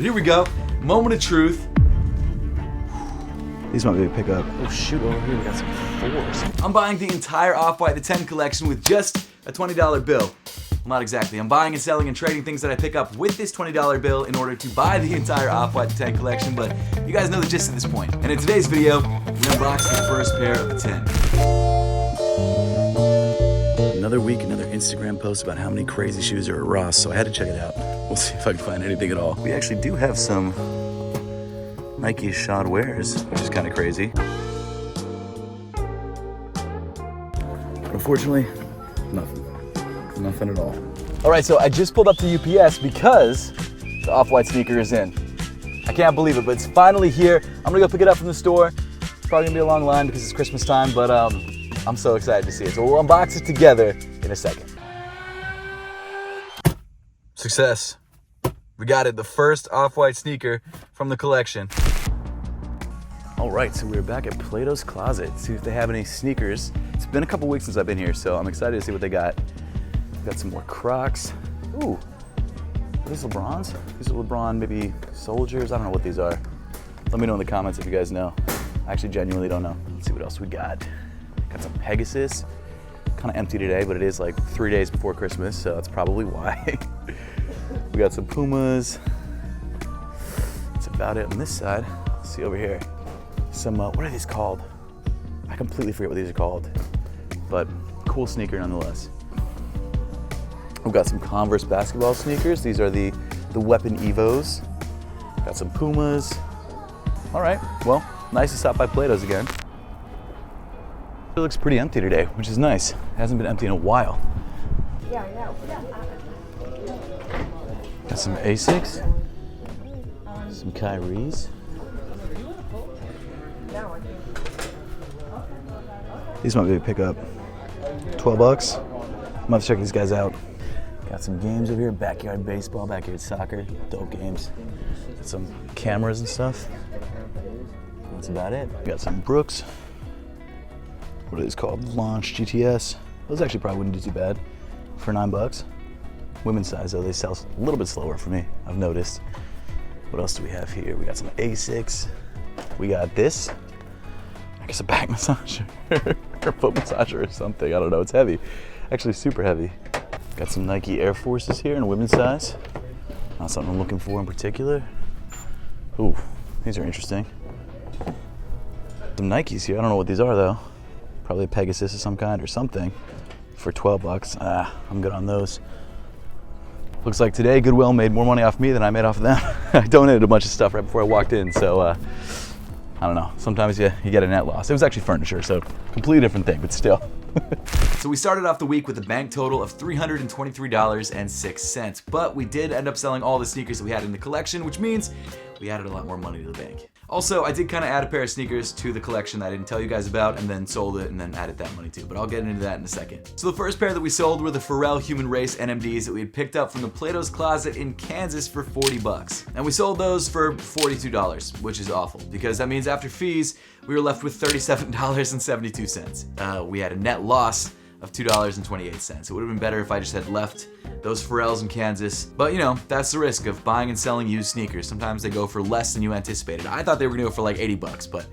But here we go, moment of truth. These might be a pickup. Oh shoot, over here we got some 4s. I'm buying the entire Off-White The 10 collection with just a $20 bill. Well, not exactly. I'm buying and selling and trading things that I pick up with this $20 bill in order to buy the entire Off-White The 10 collection, but you guys know the gist at this point. And in today's video, we unbox the first pair of the 10. Another week, another Instagram post about how many crazy shoes are at Ross, so I had to check it out. We'll see if I can find anything at all. We actually do have some Nike shod wears, which is kind of crazy. But unfortunately, nothing at all. All right, so I just pulled up to UPS because the Off-White sneaker is in. I can't believe it, but it's finally here. I'm gonna go pick it up from the store. It's probably gonna be a long line because it's Christmas time, but I'm so excited to see it. So we'll unbox it together in a second. Success. We got it, the first Off-White sneaker from the collection. All right, so we're back at Plato's Closet. See if they have any sneakers. It's been a couple weeks since I've been here, so I'm excited to see what they got. Got some more Crocs. Ooh, are these LeBrons? These are LeBron, maybe Soldiers. I don't know what these are. Let me know in the comments if you guys know. I actually genuinely don't know. Let's see what else we got. Got some Pegasus. Kind of empty today, but it is like 3 days before Christmas, so that's probably why. We got some Pumas. That's about it on this side. Let's see over here. Some, what are these called? I completely forget what these are called, but cool sneaker nonetheless. We've got some Converse basketball sneakers. These are the Weapon Evos. Got some Pumas. All right, well, nice to stop by Plato's again. It looks pretty empty today, which is nice. It hasn't been empty in a while. Got some Asics, some Kyries. These might be a pickup. 12 bucks. I'm gonna have to check these guys out. Got some games over here, backyard baseball, backyard soccer, dope games. Got some cameras and stuff. That's about it. Got some Brooks. What are these called? Launch GTS. Those actually probably wouldn't do too bad for 9 bucks. Women's size though, they sell a little bit slower for me, I've noticed. What else do we have here? We got some Asics. We got this. I guess a back massager or foot massager or something. I don't know, it's heavy. Actually super heavy. Got some Nike Air Forces here in a women's size. Not something I'm looking for in particular. Ooh, these are interesting. Some Nikes here, I don't know what these are though. Probably a Pegasus of some kind or something for 12 bucks. I'm good on those. Looks like today Goodwill made more money off me than I made off of them. I donated a bunch of stuff right before I walked in, so I don't know. Sometimes you get a net loss. It was actually furniture, so completely different thing, but still. So we started off the week with a bank total of $323.06, but we did end up selling all the sneakers that we had in the collection, which means we added a lot more money to the bank. Also, I did kind of add a pair of sneakers to the collection that I didn't tell you guys about and then sold it and then added that money too, but I'll get into that in a second. So the first pair that we sold were the Pharrell Human Race NMDs that we had picked up from the Plato's Closet in Kansas for 40 bucks. And we sold those for $42, which is awful because that means after fees, we were left with $37.72. We had a net loss of $2.28. It would have been better if I just had left those Pharrells in Kansas. But you know, that's the risk of buying and selling used sneakers. Sometimes they go for less than you anticipated. I thought they were gonna go for like 80 bucks, but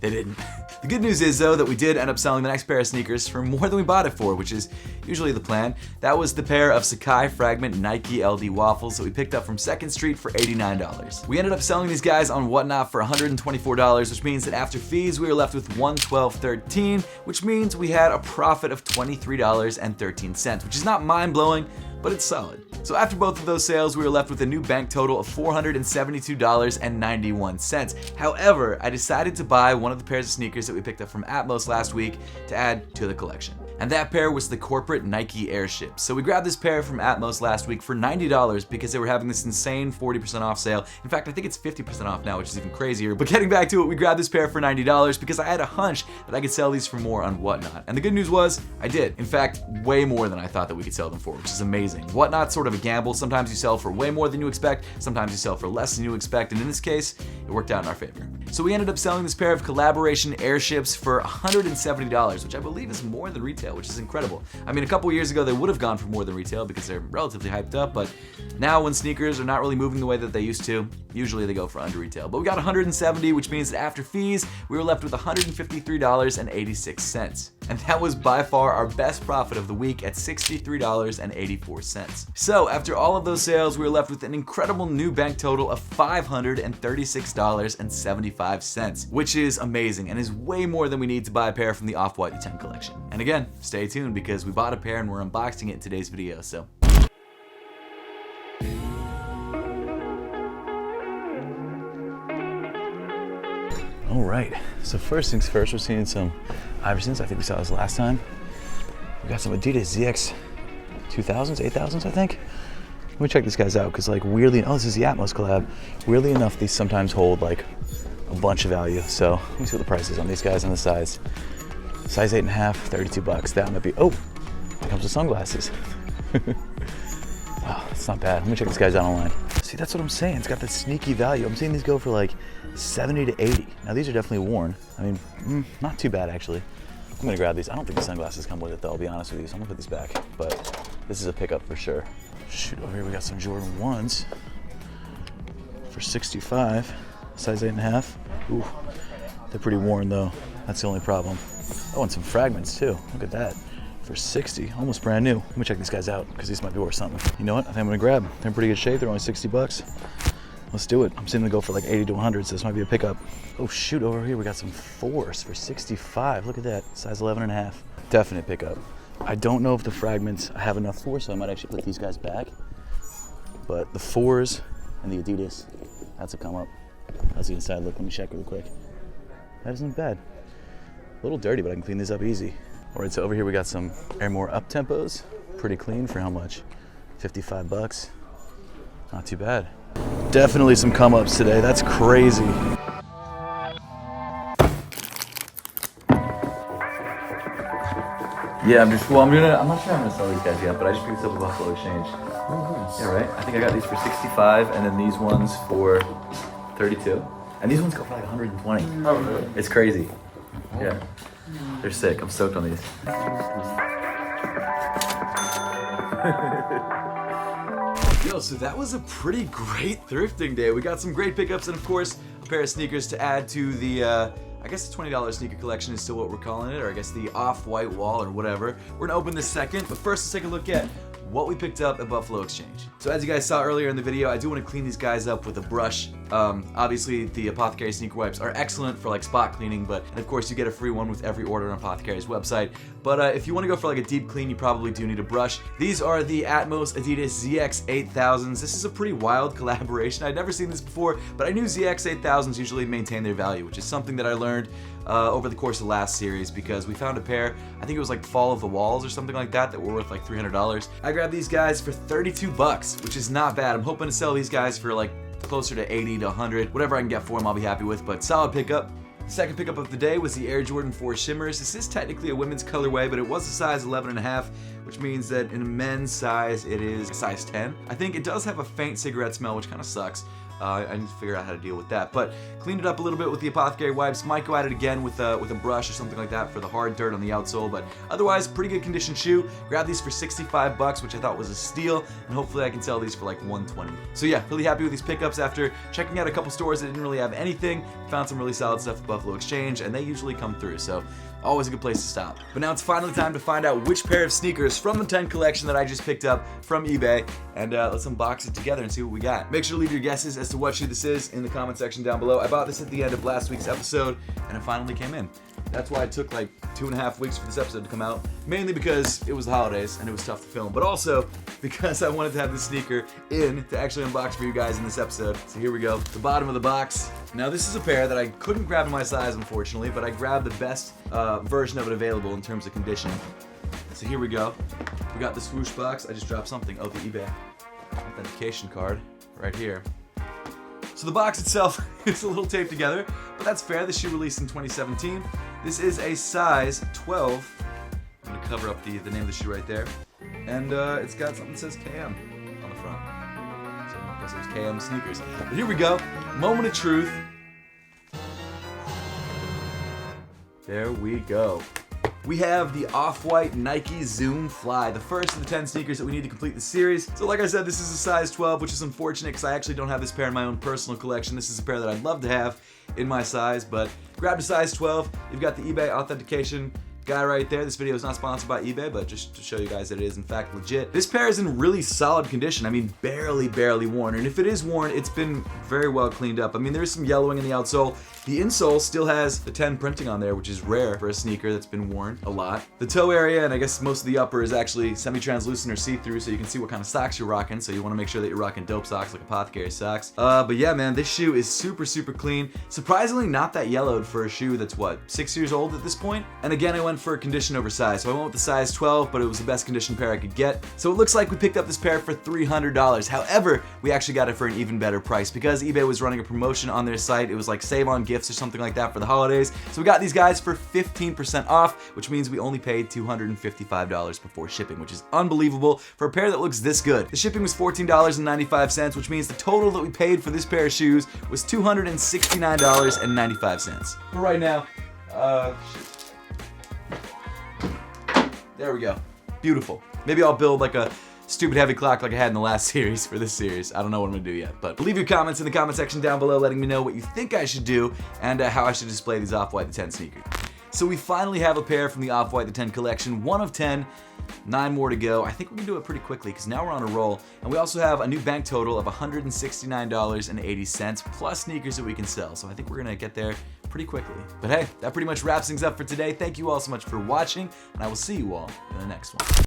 they didn't. The good news is though that we did end up selling the next pair of sneakers for more than we bought it for, which is usually the plan. That was the pair of Sacai Fragment Nike LD waffles that we picked up from 2nd Street for $89. We ended up selling these guys on Whatnot for $124, which means that after fees we were left with $112.13, which means we had a profit of $23.13, which is not mind-blowing, but it's solid. So after both of those sales, we were left with a new bank total of $472.91. However, I decided to buy one of the pairs of sneakers that we picked up from Atmos last week to add to the collection. And that pair was the corporate Nike Airship. So we grabbed this pair from Atmos last week for $90 because they were having this insane 40% off sale. In fact, I think it's 50% off now, which is even crazier. But getting back to it, we grabbed this pair for $90 because I had a hunch that I could sell these for more on Whatnot. And the good news was, I did. In fact, way more than I thought that we could sell them for, which is amazing. Whatnot's sort of a gamble. Sometimes you sell for way more than you expect, sometimes you sell for less than you expect, and in this case, it worked out in our favor. So we ended up selling this pair of collaboration airships for $170, which I believe is more than retail retail, which is incredible. I mean, a couple years ago they would have gone for more than retail because they're relatively hyped up, but now when sneakers are not really moving the way that they used to, usually they go for under retail. But we got 170, which means that after fees, we were left with $153.86. And that was by far our best profit of the week at $63.84. So after all of those sales, we were left with an incredible new bank total of $536.75, which is amazing and is way more than we need to buy a pair from the Off-White 10 collection. And again, stay tuned because we bought a pair and we're unboxing it in today's video, so. All right, so first things first, we're seeing some Iversons. I think we saw this last time. We got some Adidas ZX 2000s, 8000s, I think. Let me check these guys out, because like weirdly, oh, this is the Atmos collab. Weirdly enough, these sometimes hold like a bunch of value. So let me see what the price is on these guys and the size. Size 8.5, 32 bucks. That might be, oh, it comes with sunglasses. Wow, it's not bad. Let me check these guys out online. See, that's what I'm saying. It's got that sneaky value. I'm seeing these go for like 70 to 80. Now these are definitely worn. I mean, not too bad actually. I'm gonna grab these. I don't think the sunglasses come with it though, I'll be honest with you. So I'm gonna put these back, but this is a pickup for sure. Shoot, over here we got some Jordan 1s for 65, size 8.5. Ooh, they're pretty worn though. That's the only problem. Oh, and some fragments too. Look at that. For 60, almost brand new. Let me check these guys out because these might be worth something. You know what? I think I'm gonna grab. They're in pretty good shape. They're only 60 bucks. Let's do it. I'm seeing them go for like 80 to 100, so this might be a pickup. Oh shoot, over here we got some 4s for 65. Look at that, size 11.5. Definite pickup. I don't know if the fragments I have enough for, so I might actually put these guys back. But the 4s and the Adidas, that's a come up. How's the inside look? Let me check real quick. That doesn't look bad. A little dirty, but I can clean these up easy. All right, so over here we got some Air More Up Tempos. Pretty clean for how much? 55 bucks. Not too bad. Definitely some come ups today. That's crazy. Yeah, I'm not sure I'm gonna sell these guys yet, but I just picked this up at Buffalo Exchange. Oh, nice. Yeah, right? I think I got these for 65 and then these ones for 32. And these ones go for like 120. Oh, really? It's crazy. Yeah. They're sick. I'm stoked on these. Yo, so that was a pretty great thrifting day. We got some great pickups and of course a pair of sneakers to add to the I guess the $20 sneaker collection is still what we're calling it, or I guess the Off-White wall or whatever. We're gonna open this second, but first let's take a look at what we picked up at Buffalo Exchange. So as you guys saw earlier in the video, I do want to clean these guys up with a brush. Obviously the Apothecary sneaker wipes are excellent for like spot cleaning, but and of course you get a free one with every order on Apothecary's website. But if you want to go for like a deep clean, you probably do need a brush. These are the Atmos Adidas ZX 8000s. This is a pretty wild collaboration. I'd never seen this before, but I knew ZX 8000s usually maintain their value, which is something that I learned over the course of the last series because we found a pair, I think it was like Fall of the Walls or something like that, that were worth like $300. I grabbed these guys for 32 bucks, which is not bad. I'm hoping to sell these guys for like closer to 80 to 100. Whatever I can get for them, I'll be happy with, but solid pickup. The second pickup of the day was the Air Jordan 4 Shimmers. This is technically a women's colorway, but it was a size 11.5, which means that in a men's size, it is a size 10. I think it does have a faint cigarette smell, which kind of sucks. I need to figure out how to deal with that, but cleaned it up a little bit with the Apothecary wipes. Might go at it again with a brush or something like that for the hard dirt on the outsole, but otherwise pretty good condition shoe. Grabbed these for 65 bucks, which I thought was a steal, and hopefully I can sell these for like 120. So yeah, really happy with these pickups after checking out a couple stores that didn't really have anything. Found some really solid stuff at Buffalo Exchange, and they usually come through, so always a good place to stop. But now it's finally time to find out which pair of sneakers from the 10 collection that I just picked up from eBay, and let's unbox it together and see what we got. Make sure to leave your guesses as to what shoe this is in the comment section down below. I bought this at the end of last week's episode, and it finally came in. That's why it took like 2.5 weeks for this episode to come out, mainly because it was the holidays and it was tough to film, but also because I wanted to have this sneaker in to actually unbox for you guys in this episode. So here we go, the bottom of the box. Now this is a pair that I couldn't grab in my size, unfortunately, but I grabbed the best version of it available in terms of condition. So here we go. We got the swoosh box. I just dropped something. Oh, the eBay authentication card right here. So the box itself is a little taped together, but that's fair. The shoe released in 2017. This is a size 12. I'm gonna cover up the name of the shoe right there. And it's got something that says KM on the front. So I guess it was KM sneakers. But here we go. Moment of truth. There we go. we have the Off-White Nike Zoom Fly, the first of the 10 sneakers that we need to complete the series. So like I said, this is a size 12, which is unfortunate because I actually don't have this pair in my own personal collection. This is a pair that I'd love to have in my size, but grabbed a size 12. You've got the eBay authentication guy right there. This video is not sponsored by eBay, but just to show you guys that it is in fact legit. This pair is in really solid condition. I mean, barely worn. And if it is worn, it's been very well cleaned up. I mean, there's some yellowing in the outsole. The insole still has the 10 printing on there, which is rare for a sneaker that's been worn a lot. The toe area, and I guess most of the upper, is actually semi-translucent or see-through, so you can see what kind of socks you're rocking. So you want to make sure that you're rocking dope socks, like apothecary socks. But yeah, man, this shoe is super clean. Surprisingly not that yellowed for a shoe that's, what, 6 years old at this point? And again, I went for a condition over size. So I went with the size 12, but it was the best condition pair I could get. So it looks like we picked up this pair for $300. However, we actually got it for an even better price because eBay was running a promotion on their site. It was like save on gifts or something like that for the holidays. So we got these guys for 15% off, which means we only paid $255 before shipping, which is unbelievable for a pair that looks this good. The shipping was $14.95, which means the total that we paid for this pair of shoes was $269.95. For right now, there we go. Beautiful. Maybe I'll build like a stupid heavy clock like I had in the last series for this series. I don't know what I'm gonna do yet, but leave your comments in the comment section down below letting me know what you think I should do and how I should display these Off-White the 10 sneakers. So we finally have a pair from the Off-White the 10 collection, 1 of 10, 9 more to go. I think we can do it pretty quickly because now we're on a roll. And we also have a new bank total of $169.80 plus sneakers that we can sell. So I think we're gonna get there pretty quickly. But hey, that pretty much wraps things up for today. Thank you all so much for watching, and I will see you all in the next one.